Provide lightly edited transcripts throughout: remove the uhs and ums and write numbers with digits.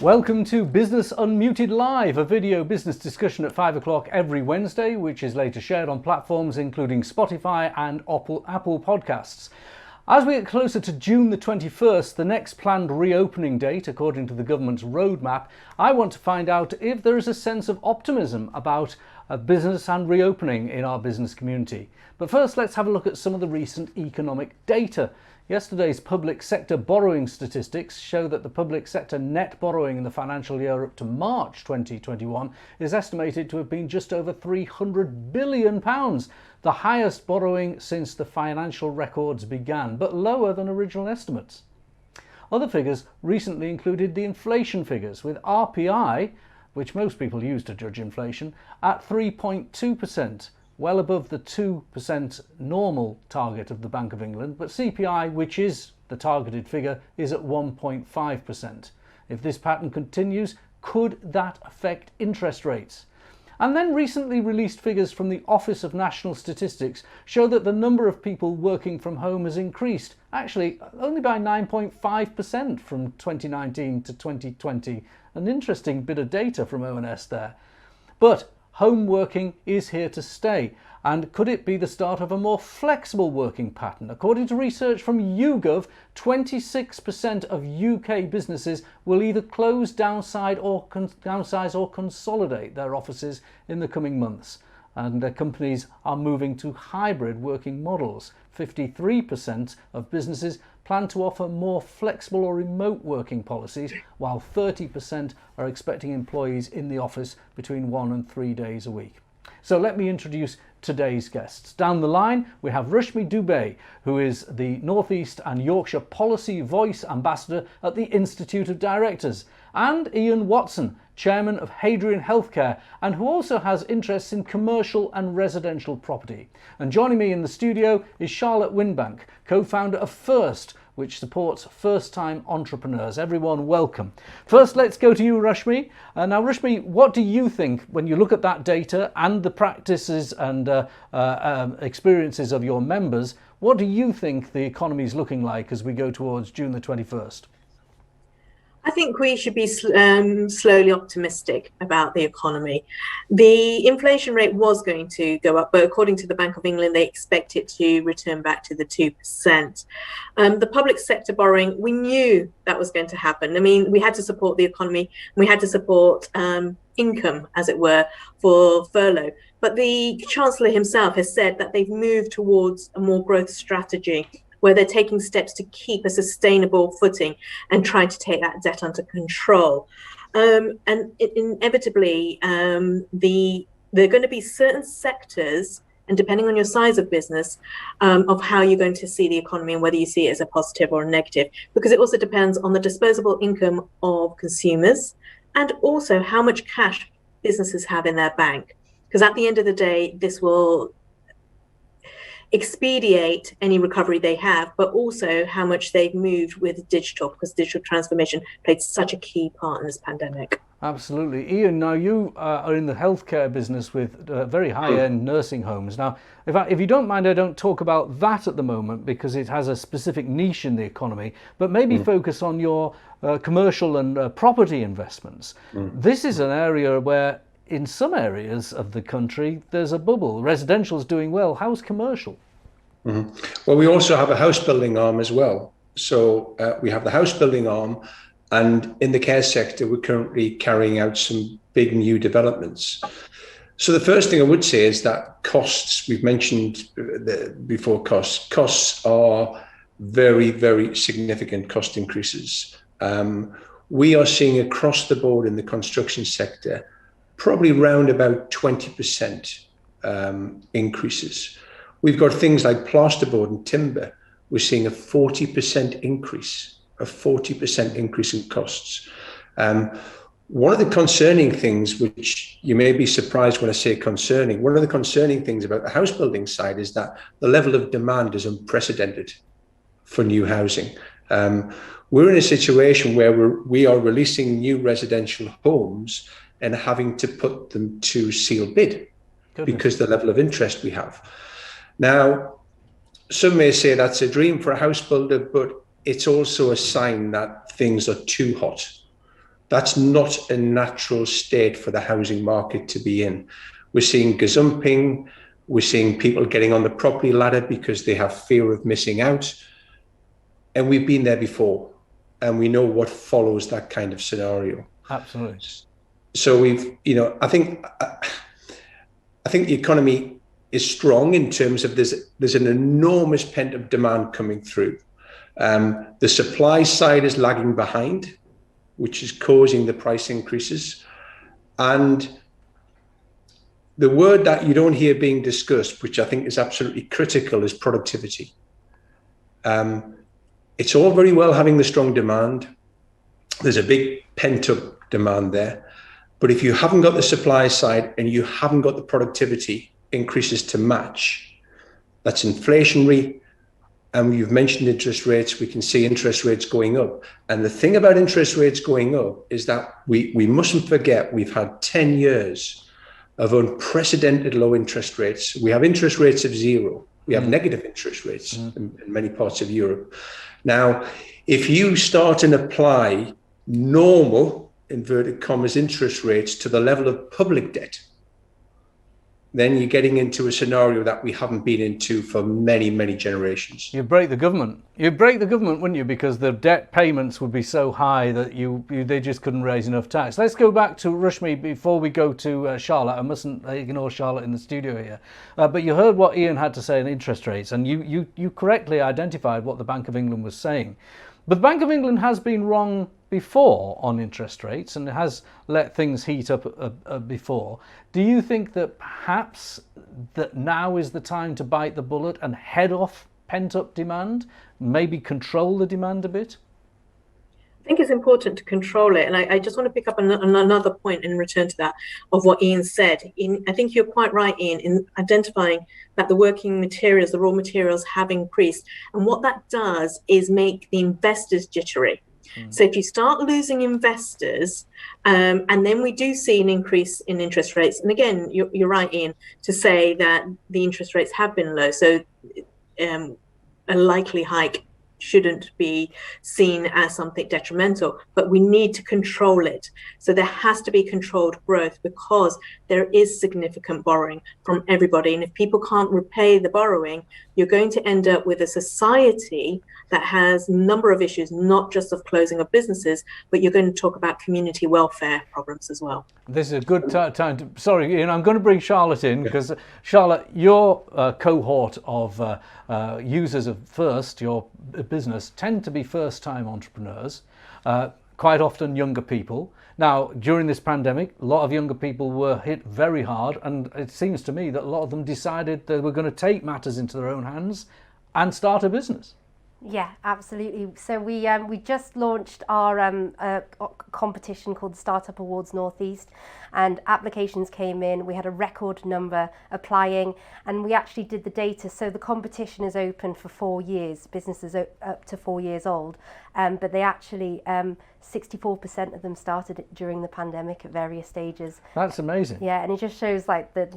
Welcome to Business Unmuted Live, a video business discussion at 5 o'clock every Wednesday, which is later shared on platforms including Spotify and Apple Podcasts. As we get closer to June the 21st, the next planned reopening date, according to the government's roadmap, I want to find out if there is a sense of optimism about business and reopening in our business community. But first, let's have a look at some of the recent economic data. Yesterday's public sector borrowing statistics show that the public sector net borrowing in the financial year up to March 2021 is estimated to have been just over £300 billion, the highest borrowing since the financial records began, but lower than original estimates. Other figures recently included the inflation figures, with RPI, which most people use to judge inflation, at 3.2%. well above the 2% normal target of the Bank of England, but CPI, which is the targeted figure, is at 1.5%. If this pattern continues, could that affect interest rates? And then recently released figures from the Office of National Statistics show that the number of people working from home has increased, actually only by 9.5% from 2019 to 2020. An interesting bit of data from ONS there. But home working is here to stay, and could it be the start of a more flexible working pattern? According to research from YouGov, 26% of UK businesses will either close, downsize or consolidate their offices in the coming months, and their companies are moving to hybrid working models. 53% of businesses plan to offer more flexible or remote working policies, while 30% are expecting employees in the office between 1 and 3 days a week. So let me introduce today's guests. Down the line, we have Rashmi Dubé, who is the North East and Yorkshire Policy Voice Ambassador at the Institute of Directors, and Ian Watson, Chairman of Hardrian Healthcare, and who also has interests in commercial and residential property. And joining me in the studio is Charlotte Windebank, co-founder of First, which supports first-time entrepreneurs. Everyone, welcome. First, let's go to you, Rashmi. Now, Rashmi, what do you think when you look at that data and the practices and experiences of your members? What do you think the economy is looking like as we go towards June the 21st? I think we should be slowly optimistic about the economy. The inflation rate was going to go up, but according to the Bank of England, they expect it to return back to the 2%. The public sector borrowing, we knew that was going to happen. I mean, we had to support the economy. We had to support income, as it were, for furlough. But the Chancellor himself has said that they've moved towards a more growth strategy, where they're taking steps to keep a sustainable footing and trying to take that debt under control. Inevitably, there are going to be certain sectors, and depending on your size of business, of how you're going to see the economy and whether you see it as a positive or a negative, because it also depends on the disposable income of consumers and also how much cash businesses have in their bank. Because at the end of the day, this will expedite any recovery they have, but also how much they've moved with digital, because digital transformation played such a key part in this pandemic. Absolutely. Ian, now you are in the healthcare business with very high-end nursing homes. Now, if you don't mind, I don't talk about that at the moment because it has a specific niche in the economy, but maybe focus on your commercial and property investments. This is an area where in some areas of the country, there's a bubble. Residential's doing well. How's commercial? Well, we also have a house building arm as well. So we have the house building arm, and in the care sector, we're currently carrying out some big new developments. So the first thing I would say is that costs, we've mentioned before costs are very, very significant cost increases. We are seeing across the board in the construction sector probably around about 20% increases. We've got things like plasterboard and timber. We're seeing a 40% increase in costs. One of the concerning things, which you may be surprised when I say concerning, one of the concerning things about the house building side is that the level of demand is unprecedented for new housing. We're in a situation where we are releasing new residential homes and having to put them to sealed bid because the level of interest we have. Now, some may say that's a dream for a house builder, but it's also a sign that things are too hot. That's not a natural state for the housing market to be in. We're seeing gazumping. We're seeing people getting on the property ladder because they have fear of missing out. And we've been there before, and we know what follows that kind of scenario. Absolutely. So I think the economy is strong in terms of there's an enormous pent-up demand coming through. The supply side is lagging behind, which is causing the price increases. And the word that you don't hear being discussed, which I think is absolutely critical, is productivity. It's all very well having the strong demand. There's a big pent-up demand there. But if you haven't got the supply side and you haven't got the productivity increases to match, that's inflationary. And you've mentioned interest rates. We can see interest rates going up. And the thing about interest rates going up is that we mustn't forget we've had 10 years of unprecedented low interest rates. We have interest rates of zero. We have negative interest rates in many parts of Europe. Now, if you start and apply normal, inverted commas, interest rates to the level of public debt, then you're getting into a scenario that we haven't been into for many, many generations. You'd break the government. You'd break the government, wouldn't you? Because the debt payments would be so high that they just couldn't raise enough tax. Let's go back to Rashmi before we go to Charlotte. I mustn't ignore Charlotte in the studio here. But you heard what Ian had to say on interest rates, and you correctly identified what the Bank of England was saying. But the Bank of England has been wrong before on interest rates and has let things heat up before. Do you think that perhaps that now is the time to bite the bullet and head off pent-up demand, maybe control the demand a bit? I think it's important to control it. And I just want to pick up on another point in return to that of what Ian said. I think you're quite right, Ian, in identifying that the working materials, the raw materials have increased. And what that does is make the investors jittery. So if you start losing investors, and then we do see an increase in interest rates, and again, you're right, Ian, to say that the interest rates have been low. So a likely hike shouldn't be seen as something detrimental, but we need to control it. So there has to be controlled growth because there is significant borrowing from everybody. And if people can't repay the borrowing, you're going to end up with a society that has a number of issues, not just of closing of businesses, but you're going to talk about community welfare problems as well. This is a good time to, sorry, Ian, I'm going to bring Charlotte in because Charlotte, your cohort of users of First, your business, tend to be first-time entrepreneurs, quite often younger people. Now, during this pandemic, a lot of younger people were hit very hard, and it seems to me that a lot of them decided they were going to take matters into their own hands and start a business. Yeah, absolutely. So we just launched our competition called the Startup Awards Northeast, and applications came in. We had a record number applying, and we actually did the data. So the competition is open for 4 years, businesses up to 4 years old, but they actually 64% of them started during the pandemic at various stages. That's amazing. Yeah, and it just shows like the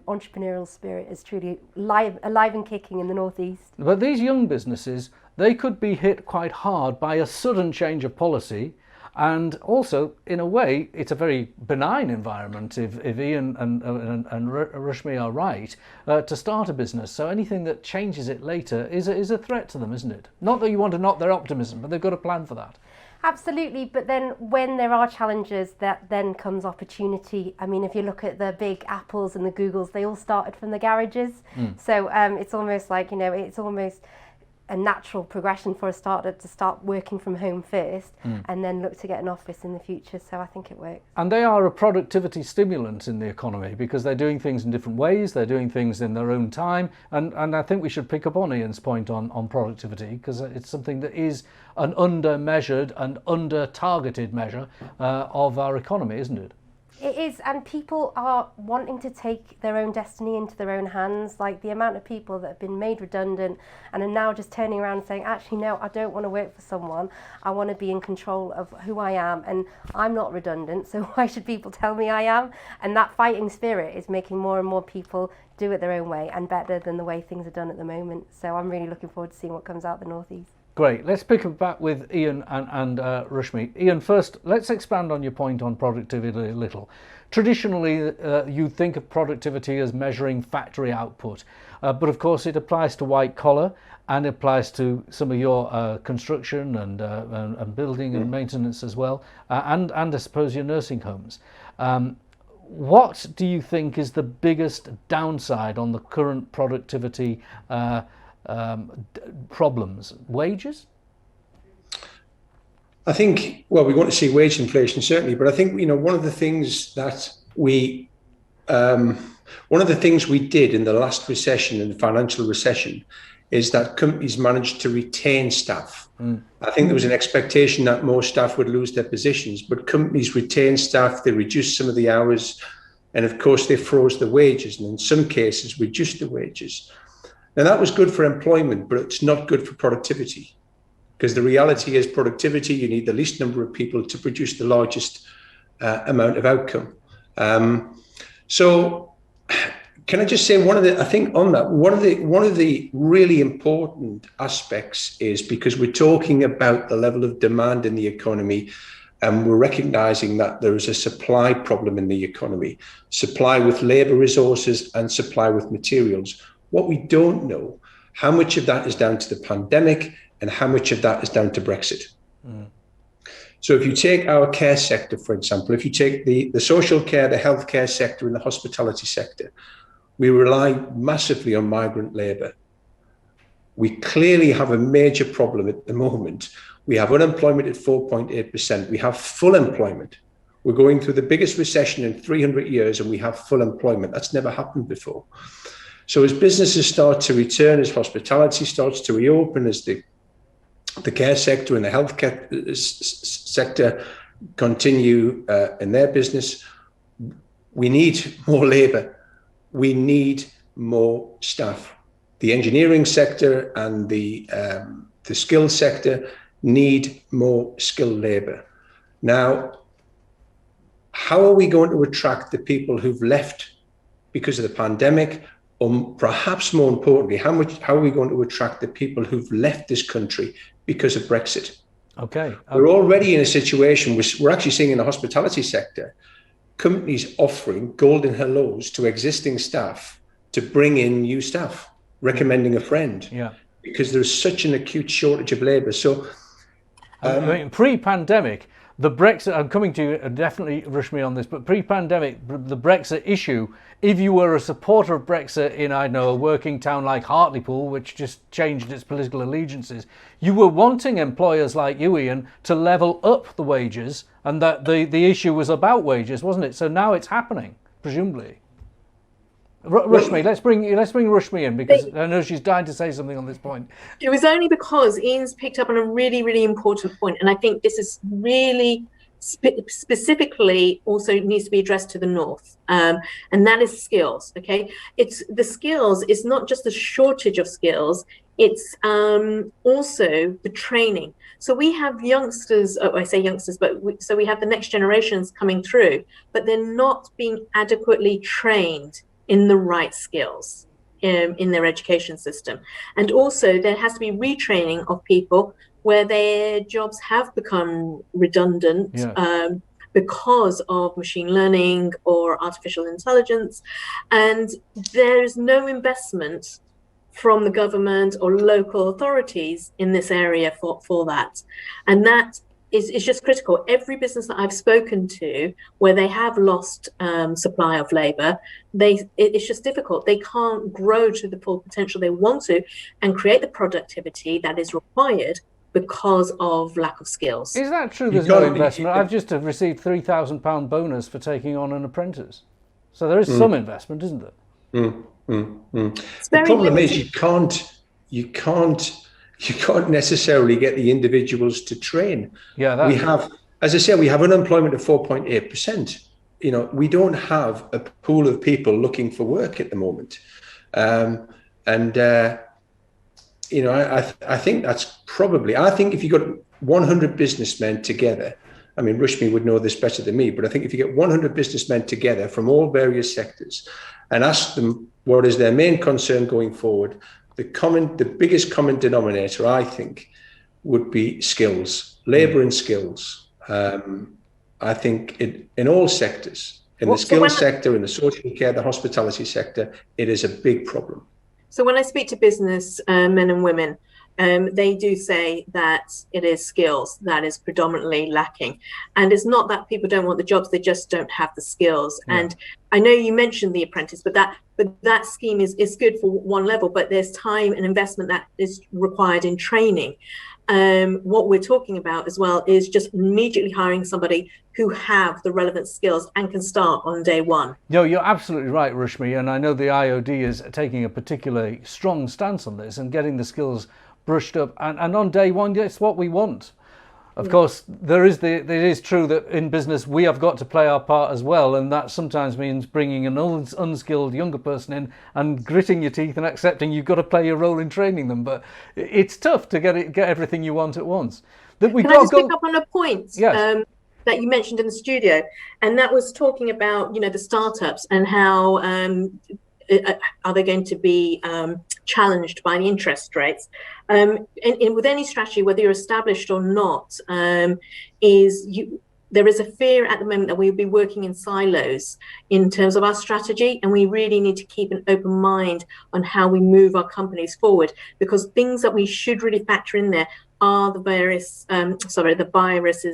entrepreneurial spirit is truly alive and kicking in the Northeast. But these young businesses, they could be hit quite hard by a sudden change of policy. And also, in a way, it's a very benign environment, if Ian and Rashmi are right, to start a business. So anything that changes it later is a threat to them, isn't it? Not that you want to knock their optimism, but they've got a plan for that. Absolutely, but then when there are challenges, that then comes opportunity. I mean, if you look at the big Apples and the Googles, they all started from the garages. So it's almost like, it's almost a natural progression for a startup to start working from home first and then look to get an office in the future. So I think it works. And they are a productivity stimulant in the economy because they're doing things in different ways, they're doing things in their own time. And I think we should pick up on Ian's point on productivity because it's something that is an under-measured and under-targeted measure of our economy, isn't it? It is, and people are wanting to take their own destiny into their own hands. Like the amount of people that have been made redundant and are now just turning around and saying, actually, no, I don't want to work for someone. I want to be in control of who I am, and I'm not redundant, so why should people tell me I am? And that fighting spirit is making more and more people do it their own way and better than the way things are done at the moment. So I'm really looking forward to seeing what comes out the Northeast. Great. Let's pick up back with Ian and Rashmi. Ian, first, let's expand on your point on productivity a little. Traditionally, you think of productivity as measuring factory output, but of course it applies to white collar and it applies to some of your construction and building and maintenance as well, and I suppose your nursing homes. What do you think is the biggest downside on the current productivity problems? Wages? I think, well, we want to see wage inflation certainly, but I think, one of the things we did in the last recession, in the financial recession, is that companies managed to retain staff. I think there was an expectation that more staff would lose their positions, but companies retained staff, they reduced some of the hours, and of course they froze the wages, and in some cases reduced the wages. Now that was good for employment, but it's not good for productivity. Because the reality is productivity, you need the least number of people to produce the largest amount of outcome. So can I just say one of the really important aspects is, because we're talking about the level of demand in the economy, and we're recognizing that there is a supply problem in the economy, supply with labor resources and supply with materials. What we don't know, how much of that is down to the pandemic and how much of that is down to Brexit. So if you take our care sector, for example, if you take the social care, the healthcare sector and the hospitality sector, we rely massively on migrant labour. We clearly have a major problem at the moment. We have unemployment at 4.8%. We have full employment. We're going through the biggest recession in 300 years and we have full employment. That's never happened before. So as businesses start to return, as hospitality starts to reopen, as the care sector and the healthcare sector continue in their business, we need more labour. We need more staff. The engineering sector and the skilled sector need more skilled labour. Now, how are we going to attract the people who've left because of the pandemic? Or perhaps more importantly, how are we going to attract the people who've left this country because of Brexit? Okay. We're already in a situation where we're actually seeing in the hospitality sector, companies offering golden hellos to existing staff to bring in new staff, recommending a friend. Yeah. Because there's such an acute shortage of labour. So I mean, pre-pandemic, the Brexit, I'm coming to you definitely, Rashmi, on this, but pre-pandemic, the Brexit issue, if you were a supporter of Brexit in, I don't know, a working town like Hartlepool, which just changed its political allegiances, you were wanting employers like you, Ian, to level up the wages, and that the issue was about wages, wasn't it? So now it's happening, presumably. Rashmi, let's bring Rashmi in, because I know she's dying to say something on this point. It was only because Ian's picked up on a really, really important point, and I think this is really specifically also needs to be addressed to the north, and that is skills. Okay, it's the skills. It's not just the shortage of skills. It's also the training. So we have youngsters. Oh, I say youngsters, but we have the next generations coming through, but they're not being adequately trained in the right skills in their education system. And also there has to be retraining of people where their jobs have become redundant because of machine learning or artificial intelligence. And there's no investment from the government or local authorities in this area for that. And that is just critical. Every business that I've spoken to where they have lost supply of labour, it's just difficult. They can't grow to the full potential they want to and create the productivity that is required because of lack of skills. Is that true? There's no investment. I've just received £3,000 bonus for taking on an apprentice. So there is some investment, isn't there? The problem is you can't necessarily get the individuals to train. Yeah, we have, as I said, we have unemployment of 4.8%. We don't have a pool of people looking for work at the moment. I think that's probably, I think if you got 100 businessmen together, I mean, Rashmi would know this better than me, but I think if you get 100 businessmen together from all various sectors and ask them what is their main concern going forward, the biggest common denominator, I think, would be skills, labour and skills. I think in all sectors, in the skills sector, in the social care, the hospitality sector, it is a big problem. So when I speak to business men and women, they do say that it is skills that is predominantly lacking. And it's not that people don't want the jobs, they just don't have the skills. Yeah. And I know you mentioned the apprentice, but that scheme is good for one level, but there's time and investment that is required in training. What we're talking about as well is just immediately hiring somebody who have the relevant skills and can start on day one. No, you're absolutely right, Rashmi, and I know the IOD is taking a particularly strong stance on this and getting the skills brushed up, and on day one, it's what we want. Of course, it is true that in business we have got to play our part as well, and that sometimes means bringing an unskilled younger person in and gritting your teeth and accepting you've got to play your role in training them. But it's tough to get everything you want at once. Can I just pick up on a point? Yes. That you mentioned in the studio, and that was talking about the startups and how are they going to be challenged by the interest rates. And with any strategy, whether you're established or not, there is a fear at the moment that we'll be working in silos in terms of our strategy, and we really need to keep an open mind on how we move our companies forward, because things that we should really factor in there are the virus's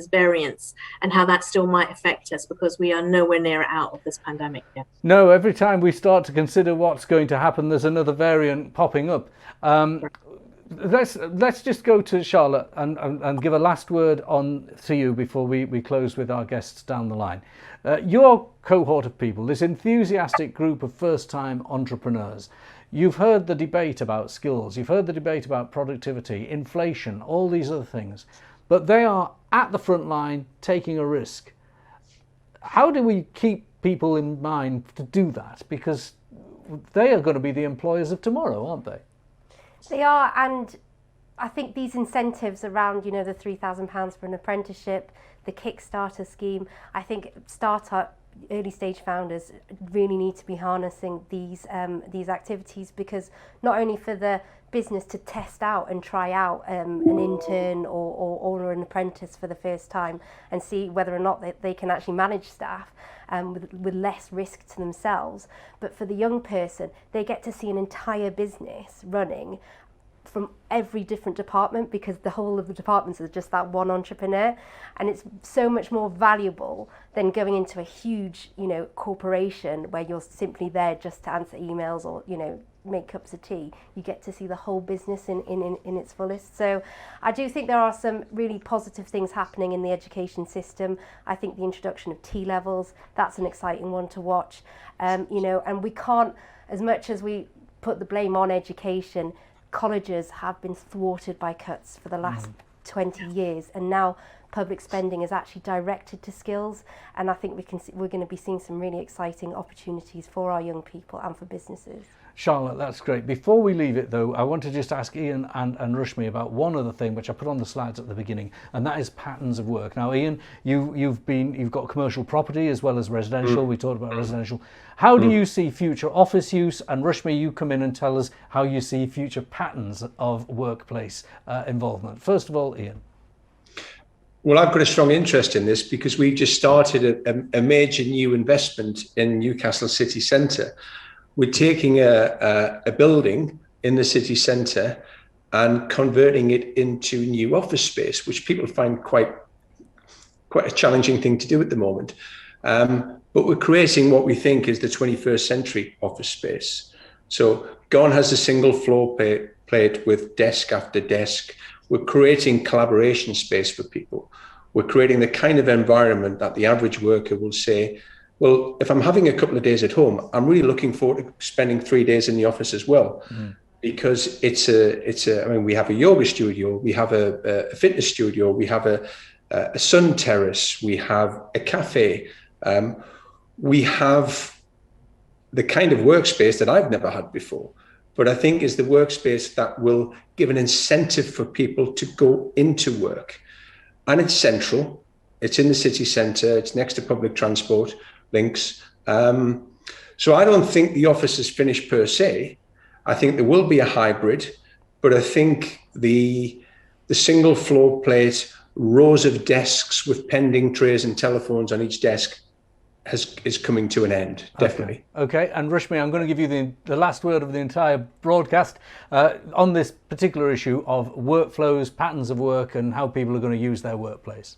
variants and how that still might affect us, because we are nowhere near out of this pandemic yet. No, every time we start to consider what's going to happen, there's another variant popping up. Let's just go to Charlotte and give a last word to you before we close with our guests down the line. Your cohort of people, this enthusiastic group of first-time entrepreneurs, you've heard the debate about skills, you've heard the debate about productivity, inflation, all these other things, but they are at the front line taking a risk. How do we keep people in mind to do that? Because they are going to be the employers of tomorrow, aren't they? They are, and I think these incentives around, the £3,000 for an apprenticeship, the Kickstarter scheme, I think startup early stage founders really need to be harnessing these activities, because not only for the business to test out and try out an intern or an apprentice for the first time and see whether or not they can actually manage staff with less risk to themselves, but for the young person, they get to see an entire business running from every different department, because the whole of the departments are just that one entrepreneur, and it's so much more valuable than going into a huge corporation where you're simply there just to answer emails or make cups of tea. You get to see the whole business in its fullest. So I do think there are some really positive things happening in the education system. I think the introduction of T-levels, that's an exciting one to watch. And we can't, as much as we put the blame on education, colleges have been thwarted by cuts for the last 20 years, and now public spending is actually directed to skills, and I think we're going to be seeing some really exciting opportunities for our young people and for businesses. Charlotte, that's great. Before we leave it though, I want to just ask Ian and Rashmi about one other thing which I put on the slides at the beginning, and that is patterns of work. Now Ian, you've got commercial property as well as residential. We talked about residential. How do you see future office use? And Rashmi, you come in and tell us how you see future patterns of workplace involvement. First of all, Ian. Well, I've got a strong interest in this because we just started a major new investment in Newcastle city centre. We're taking a building in the city centre and converting it into new office space, which people find quite a challenging thing to do at the moment. But we're creating what we think is the 21st century office space. So Gone has a single floor plate with desk after desk. We're creating collaboration space for people. We're creating the kind of environment that the average worker will say, well, if I'm having a couple of days at home, I'm really looking forward to spending 3 days in the office as well. Because I mean, we have a yoga studio, we have a fitness studio, we have a sun terrace, we have a cafe. We have the kind of workspace that I've never had before, but I think is the workspace that will give an incentive for people to go into work. And it's central, it's in the city centre, it's next to public transport links. So I don't think the office is finished per se. I think there will be a hybrid, but I think the the single floor plate, rows of desks with pending trays and telephones on each desk is coming to an end, definitely. Okay, and Rashmi, I'm going to give you the last word of the entire broadcast on this particular issue of workflows, patterns of work, and how people are going to use their workplace.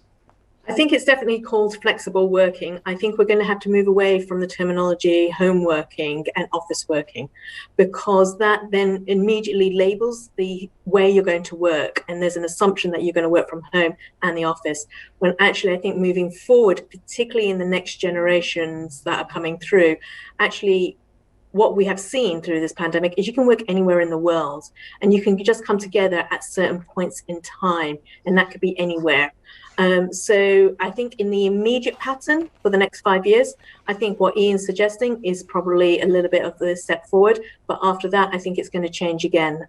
I think it's definitely called flexible working. I think we're going to have to move away from the terminology home working and office working, because that then immediately labels the way you're going to work. And there's an assumption that you're going to work from home and the office, when actually I think moving forward, particularly in the next generations that are coming through, actually what we have seen through this pandemic is you can work anywhere in the world, and you can just come together at certain points in time, and that could be anywhere. So I think in the immediate pattern for the next 5 years, I think what Ian's suggesting is probably a little bit of the step forward, but after that, I think it's going to change again.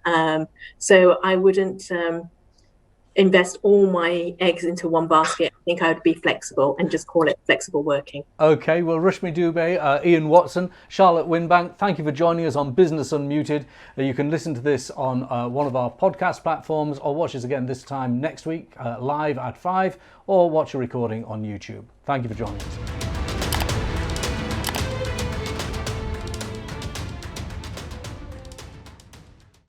So I wouldn't invest all my eggs into one basket. I think I would be flexible and just call it flexible working. Okay, well, Rashmi Dubé, Ian Watson, Charlotte Windebank, thank you for joining us on Business Unmuted. You can listen to this on one of our podcast platforms, or watch us again this time next week live at 5, or watch a recording on YouTube. Thank you for joining us.